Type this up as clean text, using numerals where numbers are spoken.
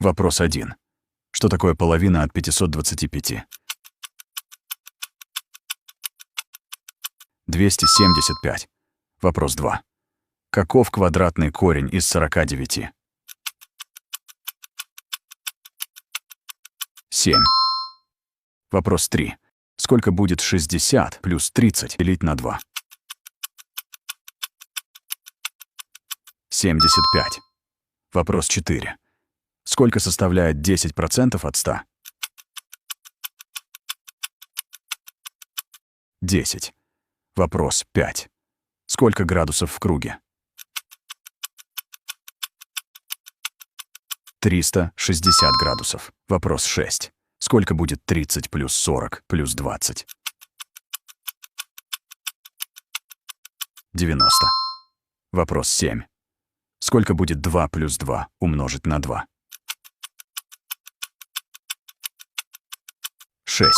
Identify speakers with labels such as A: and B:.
A: Вопрос 1. Что такое половина от 525? 275. Вопрос 2. Каков квадратный корень из 49? 7. Вопрос 3. Сколько будет 60 плюс 30 делить на 2? 75. Вопрос 4. Сколько составляет 10% от 100? 10. Вопрос 5. Сколько градусов в круге? 360 градусов. Вопрос 6. Сколько будет 30 плюс 40 плюс 20? 90. Вопрос 7. Сколько будет 2 плюс 2 умножить на 2? 6.